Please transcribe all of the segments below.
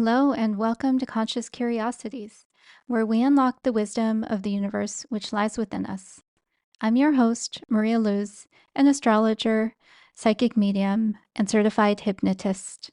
Hello, and welcome to Conscious Curiosities, where we unlock the wisdom of the universe which lies within us. I'm your host, Maria Luz, an astrologer, psychic medium, and certified hypnotist.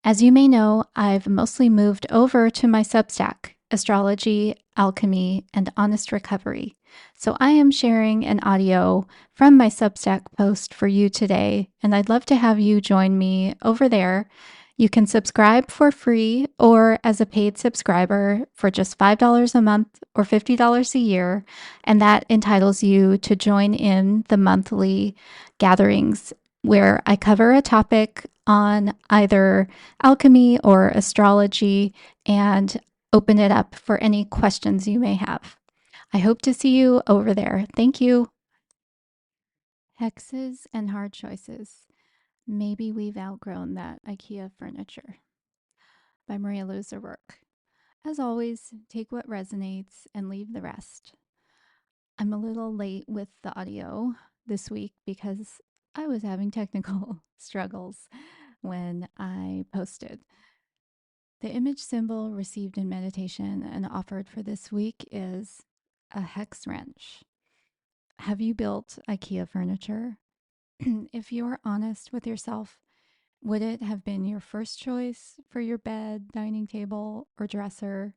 As you may know, I've mostly moved over to my Substack, Astrology, Alchemy, and Honest Recovery. So I am sharing an audio from my Substack post for you today, and I'd love to have you join me over there. You can subscribe for free or as a paid subscriber for just $5 a month or $50 a year, and that entitles you to join in the monthly gatherings where I cover a topic on either alchemy or astrology and open it up for any questions you may have. I hope to see you over there. Thank you. Hexes and hard choices. Maybe we've outgrown that IKEA furniture. By Maria Luz O'Rourke. As always, take what resonates and leave the rest. I'm a little late with the audio this week because I was having technical struggles when I posted. The image symbol received in meditation and offered for this week is a hex wrench. Have you built IKEA furniture? If you're honest with yourself, would it have been your first choice for your bed, dining table, or dresser?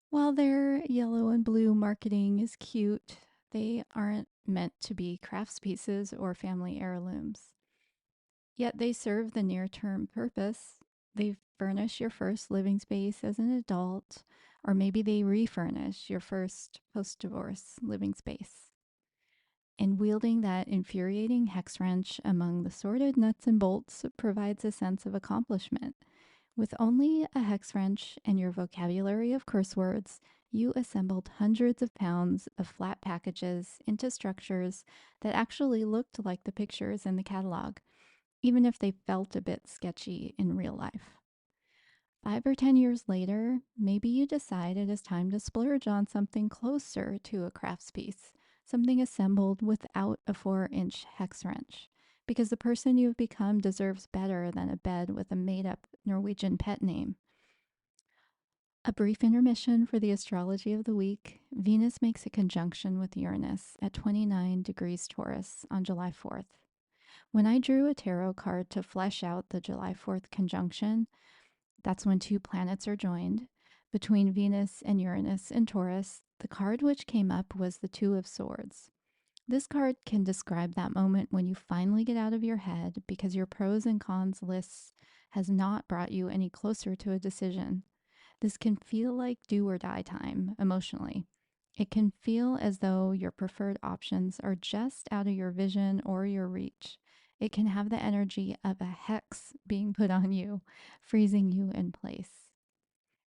While their yellow and blue marketing is cute, they aren't meant to be crafts pieces or family heirlooms. Yet they serve the near-term purpose. They furnish your first living space as an adult, or maybe they refurnish your first post-divorce living space. And wielding that infuriating hex wrench among the sordid nuts and bolts provides a sense of accomplishment. With only a hex wrench and your vocabulary of curse words, you assembled hundreds of pounds of flat packages into structures that actually looked like the pictures in the catalog, even if they felt a bit sketchy in real life. 5 or 10 years later, maybe you decide it is time to splurge on something closer to a crafts piece, something assembled without a 4-inch hex wrench, because the person you have become deserves better than a bed with a made-up Norwegian pet name. A brief intermission for the astrology of the week. Venus makes a conjunction with Uranus at 29 degrees Taurus on July 4th. When I drew a tarot card to flesh out the July 4th conjunction, that's when two planets are joined, between Venus and Uranus in Taurus, the card which came up was the Two of Swords. This card can describe that moment when you finally get out of your head because your pros and cons lists has not brought you any closer to a decision. This can feel like do or die time emotionally. It can feel as though your preferred options are just out of your vision or your reach. It can have the energy of a hex being put on you, freezing you in place.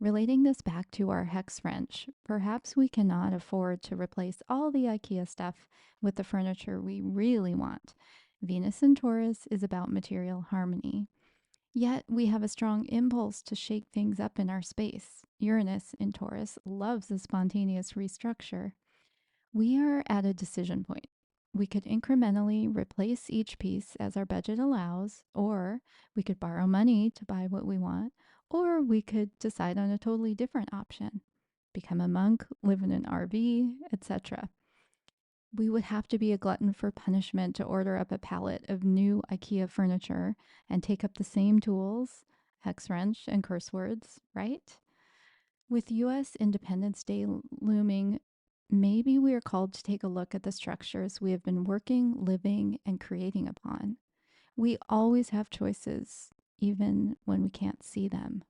Relating this back to our hex wrench, perhaps we cannot afford to replace all the IKEA stuff with the furniture we really want. Venus in Taurus is about material harmony. Yet we have a strong impulse to shake things up in our space. Uranus in Taurus loves a spontaneous restructure. We are at a decision point. We could incrementally replace each piece as our budget allows, or we could borrow money to buy what we want, or we could decide on a totally different option. Become a monk, live in an RV, etc. We would have to be a glutton for punishment to order up a pallet of new IKEA furniture and take up the same tools, hex wrench and curse words, right? With US Independence Day looming, maybe we are called to take a look at the structures we have been working, living, and creating upon. We always have choices, even when we can't see them.